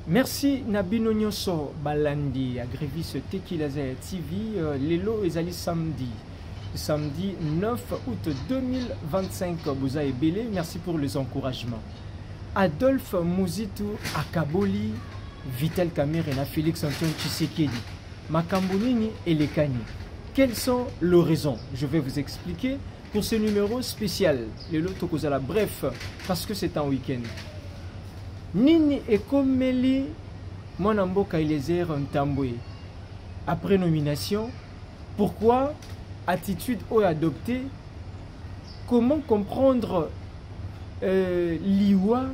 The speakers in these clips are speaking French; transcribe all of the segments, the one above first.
Merci Nabino Nyoso Balandi Agrévis Tekilazer TV Lelo ezali samedi 9 août 2025 Bouza et Belé, merci pour les encouragements. Adolphe Muzitu Akaboli Vital Kamerhe na Félix Antoine Tshisekedi Makambonini et Lekani. Quelles sont les raisons? Je vais vous expliquer pour ce numéro spécial. Lelo Tokozala bref parce que c'est un week-end. Nini Ekomeli Mwanamboka Eliezer Ntambwe. Après nomination, pourquoi attitude adoptée? Comment comprendre l'Iwa?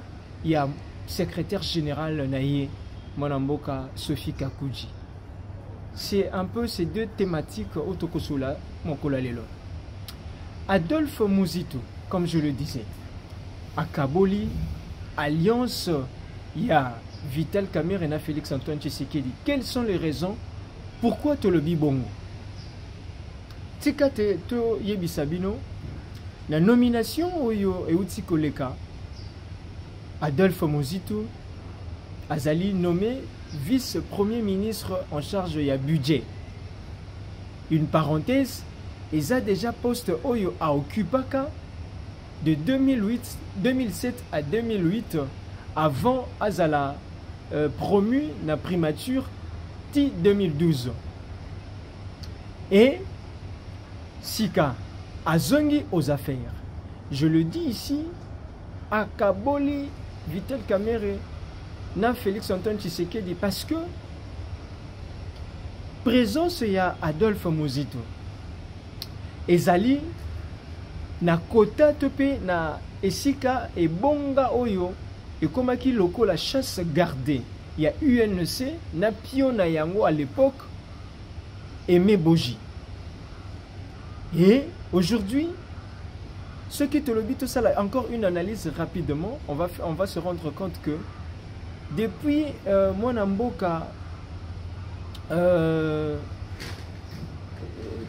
Il y a secrétaire général Naye Mwanamboka Sophie Kakuji. C'est un peu ces deux thématiques au Tokosula Mokola Lelo. Adolphe Muzitu, comme je le disais, Akaboli Alliance, il y a Vital Kamerhe et Félix Antoine Tshisekedi. Quelles sont les raisons? Pourquoi tu le bongo? Tika te to yebisabino la nomination oyo euti koleka Adolphe Muzitu azali nommé vice-premier ministre en charge ya budget. Une parenthèse, ils a déjà poste oyo a occupaka de 2007 à 2008 avant Azala promu na primature ti 2012. Et Sika Azongi aux affaires. Je le dis ici, Akaboli Vital Kamerhe na Félix Antoine Tshisekedi parce que présence ya Adolphe Muzitu ezali na kota tope na esika et bonga oyo et comme qui loko la chasse gardée. Il y a UNC na pion na yango à l'époque Aimé Boji. Et aujourd'hui, ce qui te le dit tout ça là, encore une analyse rapidement, on va se rendre compte que depuis Mwanamboka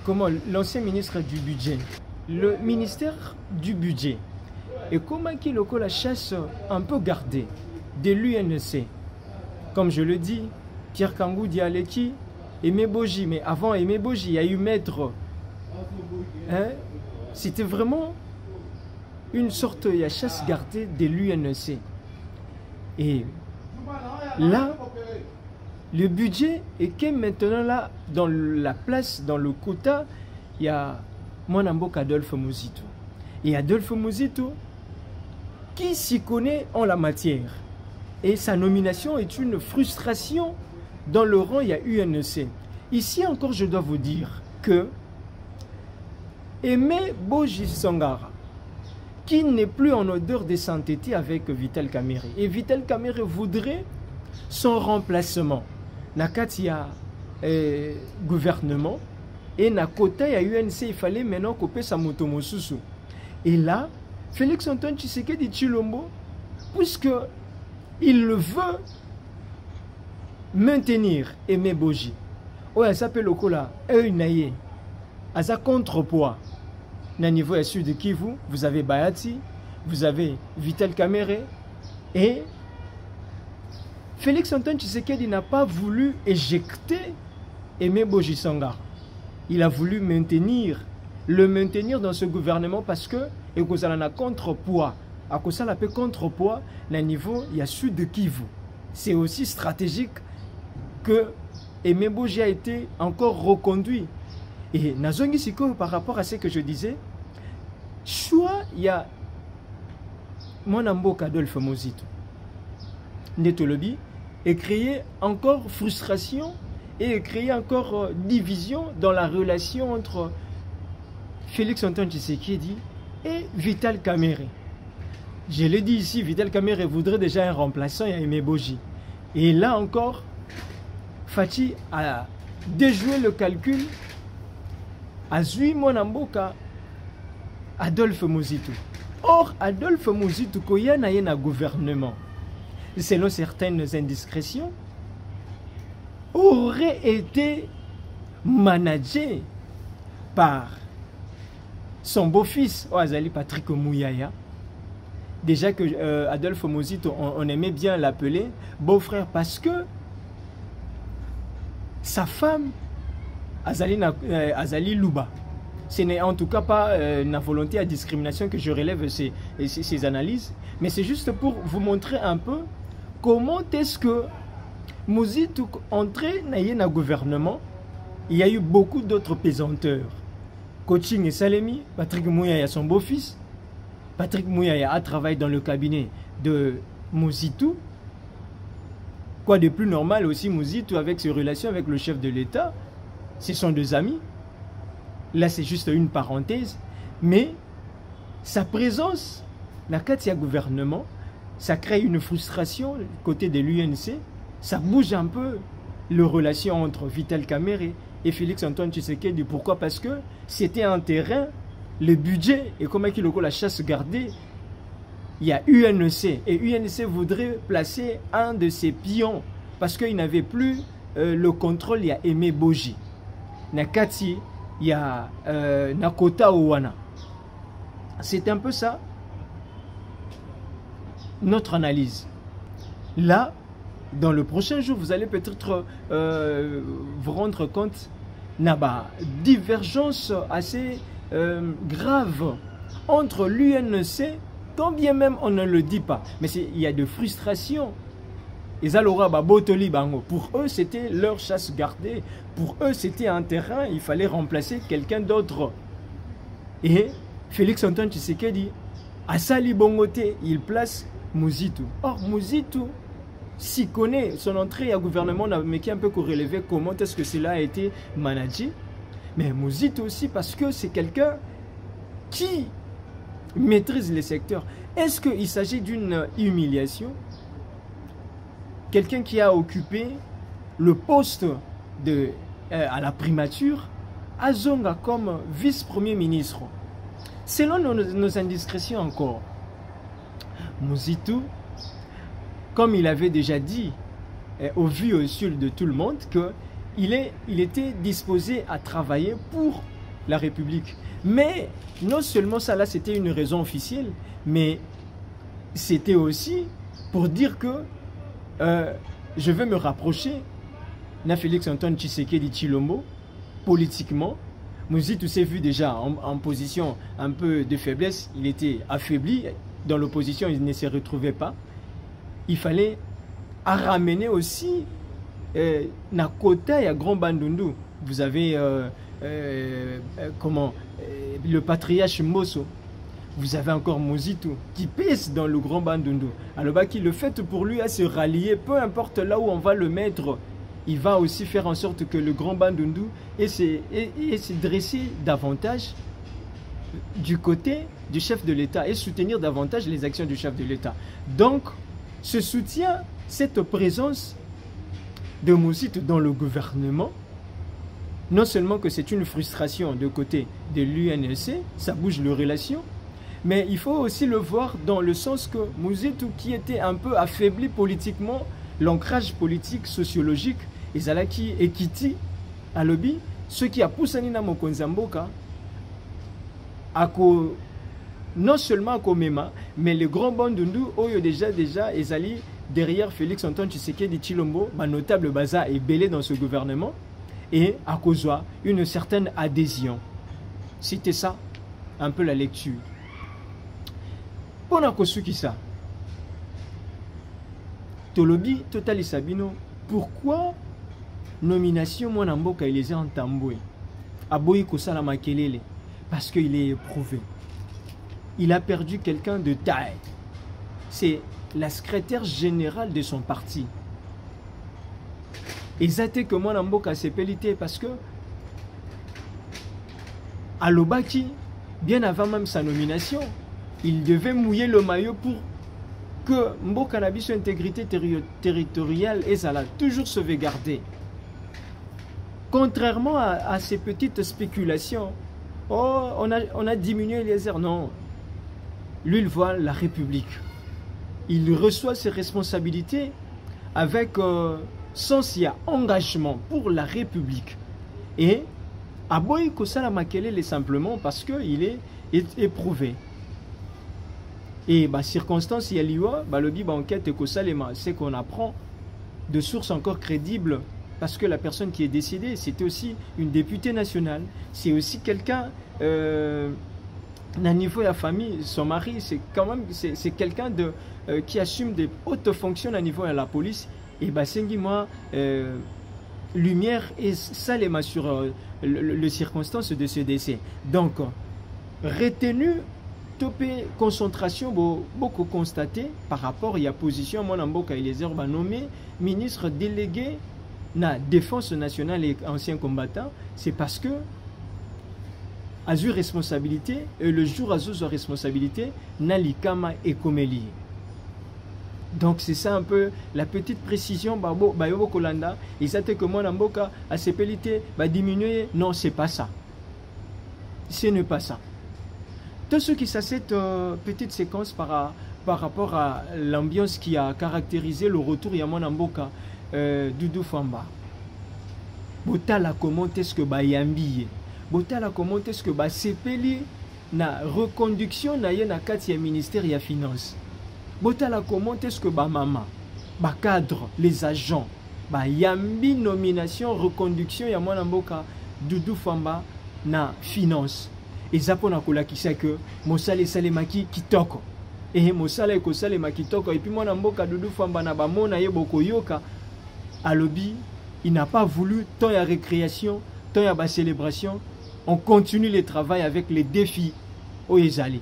comment l'ancien ministre du budget, le ministère du budget et comment qui le la chasse un peu gardée de l'UNC. Comme je le dis, Pierre Kangou Dialeki, Aimé Boji, mais avant Aimé Boji, il y a eu Maître. Hein? C'était vraiment une sorte de chasse gardée de l'UNC. Et là, le budget est que maintenant là, dans la place, dans le quota, il y a Mwanamboka Adolphe Muzitu. Et Adolphe Muzitu, qui s'y connaît en la matière. Et sa nomination est une frustration dans le rang, il y a UNC. Ici encore, je dois vous dire que Aimé Boji Sangara, qui n'est plus en odeur de sainteté avec Vital Kamerhe. Et Vital Kamerhe voudrait son remplacement. Nakatia gouvernement et Nakota y a UNC, il fallait maintenant couper sa moto mosusu. Et là, Félix Antoine Tshisekedi Tshilombo, puisque il veut maintenir Aimé Boji. Oh, elle s'appelle Okola, Naye. À sa contrepoids, na niveau à sud de Kivu, vous avez Bayati, vous avez Vital Kamerhe et Félix Antoine Tshisekedi n'a pas voulu éjecter Aimé Boji Sangara. Il a voulu le maintenir dans ce gouvernement parce que il y a un contrepoids. À cause de la contrepoids, le niveau il y a sud de Kivu. C'est aussi stratégique que Aimé Boji a été encore reconduit. Et Nazongi Siko, par rapport à ce que je disais, soit il y a Mwanamboka Adolphe Muzitu Netolobi et créer encore frustration et créer encore division dans la relation entre Félix Antoine Tshisekedi et Vital Kamerhe. Je l'ai dit ici, Vital Kamerhe voudrait déjà un remplaçant à Aimé Boji. Et là encore, Fati a déjoué le calcul à Zui Mwanamboka Adolphe Muzitu. Or, Adolphe Muzitu, quand il y a un gouvernement, selon certaines indiscrétions, aurait été managé par son beau-fils, Oazali Patrick Mouyaya, déjà que Adolphe Muzito, on aimait bien l'appeler beau-frère parce que sa femme, Azali Louba, ce n'est en tout cas pas une volonté à discrimination que je relève ces analyses, mais c'est juste pour vous montrer un peu comment est-ce que Muzito entré dans le gouvernement. Il y a eu beaucoup d'autres pesanteurs. Coaching et Salemi, Patrick Mouya a son beau-fils. Patrick Mouya a travaillé dans le cabinet de Muzito. Quoi de plus normal aussi, Muzito avec ses relations avec le chef de l'État, ce sont deux amis. Là, c'est juste une parenthèse. Mais sa présence, la Katia gouvernement, ça crée une frustration côté de l'UNC. Ça bouge un peu les relations entre Vital Kamerhe et Félix-Antoine Tshisekedi. Pourquoi? Parce que c'était un terrain, le budget, et comme il a la chasse gardée, il y a UNC. Et UNC voudrait placer un de ses pions parce qu'il n'avait plus le contrôle. Il y a Aimé Boji. Nakati, il y a Nakota Owana. C'est un peu ça notre analyse. Là, dans le prochain jour, vous allez peut-être vous rendre compte qu'il y a une divergence assez grave entre l'UNC, quand bien même on ne le dit pas. Mais il y a de frustration. Pour eux, c'était leur chasse gardée. Pour eux, c'était un terrain, il fallait remplacer quelqu'un d'autre. Et Félix-Antoine Tshisekedi, à Sali Bongote, il place Muzito. Or, Muzito, s'y connaît, son entrée au gouvernement n'a un peu relevé comment est-ce que cela a été managé. Mais Muzito aussi parce que c'est quelqu'un qui maîtrise les secteurs. Est-ce qu'il s'agit d'une humiliation? Quelqu'un qui a occupé le poste à la primature à Zonga comme vice-premier ministre. Selon nos indiscrétions encore, Muzito, comme il avait déjà dit au vu et au su de tout le monde, qu'il était disposé à travailler pour la République. Mais non seulement ça, là, c'était une raison officielle, mais c'était aussi pour dire que je veux me rapprocher de Félix-Antoine Tshisekedi Tshilombo, politiquement. Muzito s'est vu déjà en position un peu de faiblesse, il était affaibli, dans l'opposition il ne se retrouvait pas. Il fallait ramener aussi Nakota et Grand Bandundu. Vous avez le patriarche Mosso. Vous avez encore Muzito qui pèse dans le Grand Bandundu. Alors le fait pour lui à se rallier, peu importe là où on va le mettre, il va aussi faire en sorte que le Grand Bandundu et se dresser davantage du côté du chef de l'État et soutenir davantage les actions du chef de l'État. Donc, ce soutien, cette présence de Muzito dans le gouvernement, non seulement que c'est une frustration de côté de l'UNC, ça bouge les relations, mais il faut aussi le voir dans le sens que Muzito, qui était un peu affaibli politiquement, l'ancrage politique, sociologique, Ezalaki et Kiti, à lobby, ce qui a poussé Nina Mokonzamboka non seulement à Komema, mais le Grand Bandundu, Oyo déjà Ezali derrière Félix-Antoine Tshisekedi Tshilombo, notable Baza est belé dans ce gouvernement, et à Kozwa, une certaine adhésion. C'était ça, un peu la lecture. Pour Nakosuki ça, Tolobi, Total Sabino, pourquoi nomination Mwanamboka il est en Tamboué Aboyi Kosala Makelele? Parce qu'il est éprouvé. Il a perdu quelqu'un de taille. C'est la secrétaire générale de son parti. Et Zate que Mwanamboka s'est pelité parce que à Lobaki, bien avant même sa nomination, il devait mouiller le maillot pour que Mboka Nabi son intégrité territoriale et ça l'a toujours sauvegardé. Contrairement à ces petites spéculations, oh, on a diminué les airs. Non. Lui, il voit la République. Il reçoit ses responsabilités avec sens et engagement pour la République. Et Aboyi Kosala Makelele simplement parce qu'il est éprouvé. Et bah, circonstance, il y a l'IOA, bah, le bible enquête et que Salema, c'est qu'on apprend de sources encore crédibles, parce que la personne qui est décédée, c'était aussi une députée nationale. C'est aussi quelqu'un, d'un niveau de la famille, son mari, c'est quand même, c'est quelqu'un qui assume des hautes fonctions à niveau de la police. Et bah, c'est moi, lumière et Salema sur les circonstances de ce décès. Donc, retenu, topé concentration beaucoup constaté par rapport à la position moi Namboka Eliezer ba nommé ministre délégué na défense nationale et ancien combattant, c'est parce que Azur responsabilité et le jour Azur responsabilité nalikama et komeli. Donc c'est ça un peu la petite précision bayobo kolanda et ça que moi Namboka a sepelité va diminuer. Non, c'est pas ça. Ce n'est pas ça. Tout ce qui ça cette petite séquence par rapport à l'ambiance qui a caractérisé le retour Yamon Mboka Doudou Famba. Botala comment est-ce que yambiye. Botala comment est-ce que sepeli na reconduction na ye na kati ya ministère ya finance. Botala comment est-ce que mama cadre les agents yambi nomination reconduction Yamon Mboka Doudou Famba na finance. Et Zapona kola qui sait que Mosale Salemaki kitoko. Et Mosale ko Salemaki kitoko. Et puis mon amboka Doudou Famba na bamona yeboko yoka. Alobi, il n'a pas voulu tant ya récréation, tant ya célébration. On continue le travail avec les défis au Ezali.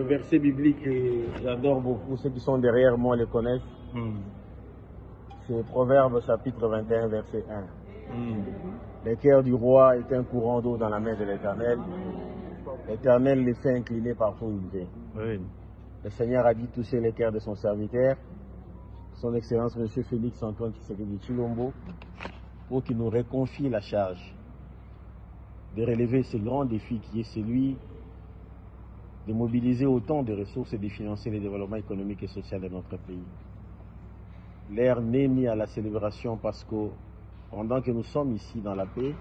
Verset biblique que j'adore beaucoup, ceux qui sont derrière moi le connaissent. C'est Proverbe chapitre 21 verset 1. Le cœur du roi est un courant d'eau dans la main de l'Éternel. L'Éternel les fait incliner partout où il vient. Le Seigneur a dit toucher les cœurs de son serviteur, son Excellence M. Félix Antoine Tshisekedi Tshilombo, pour qu'il nous reconfie la charge de relever ce grand défi qui est celui de mobiliser autant de ressources et de financer le développement économique et social de notre pays. L'ère n'est mis à la célébration parce que pendant que nous sommes ici dans la paix,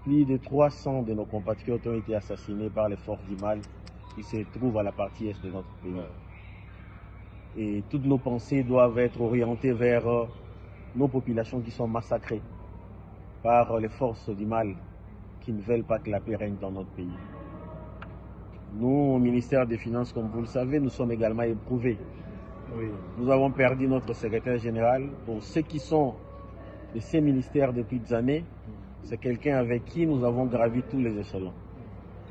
plus de 300 de nos compatriotes ont été assassinés par les forces du mal qui se trouvent à la partie est de notre pays. Et toutes nos pensées doivent être orientées vers nos populations qui sont massacrées par les forces du mal qui ne veulent pas que la paix règne dans notre pays. Nous, au ministère des Finances, comme vous le savez, nous sommes également éprouvés. Nous avons perdu notre secrétaire général. Pour ceux qui sont de ces ministères depuis des années, c'est quelqu'un avec qui nous avons gravi tous les échelons.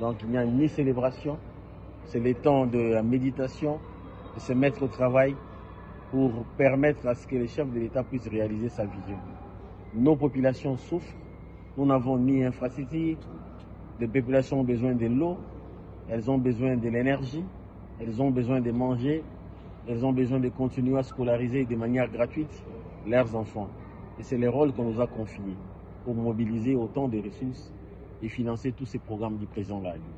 Donc il n'y a ni célébration, c'est le temps de la méditation, de se mettre au travail pour permettre à ce que le chef de l'État puisse réaliser sa vision. Nos populations souffrent, nous n'avons ni infrastructure, les populations ont besoin de l'eau, elles ont besoin de l'énergie, elles ont besoin de manger, elles ont besoin de continuer à scolariser de manière gratuite leurs enfants. Et c'est le rôle qu'on nous a confié pour mobiliser autant de ressources et financer tous ces programmes du président de la République.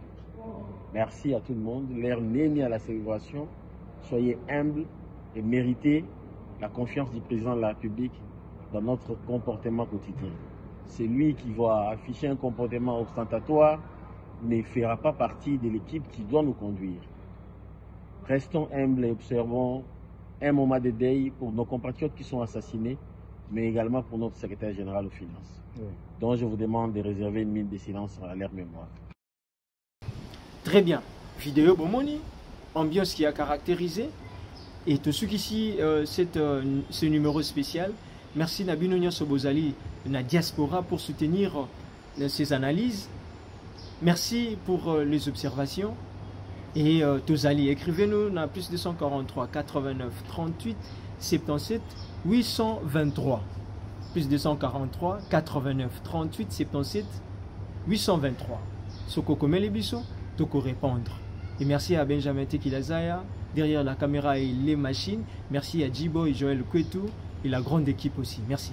Merci à tout le monde. L'ère n'est ni à la célébration. Soyez humbles et méritez la confiance du président de la République dans notre comportement quotidien. C'est lui qui va afficher un comportement ostentatoire, ne fera pas partie de l'équipe qui doit nous conduire. Restons humbles et observons un moment de deuil pour nos compatriotes qui sont assassinés, mais également pour notre secrétaire général aux finances. Donc je vous demande de réserver une minute de silence à leur mémoire. Très bien. Vidéo Bomoni, ambiance qui a caractérisé. Et tout ce qui ici, ce numéro spécial. Merci Nabino Sobozali, na diaspora, pour soutenir ces analyses. Merci pour les observations. Et Tozali, écrivez-nous dans plus 243 89 38 77 823. Plus 243 89 38 77 823. Soko Komele Biso, Toko répondre. Et merci à Benjamin Tekilazaya, derrière la caméra et les machines. Merci à Djibo et Joël Kwetou et la grande équipe aussi. Merci.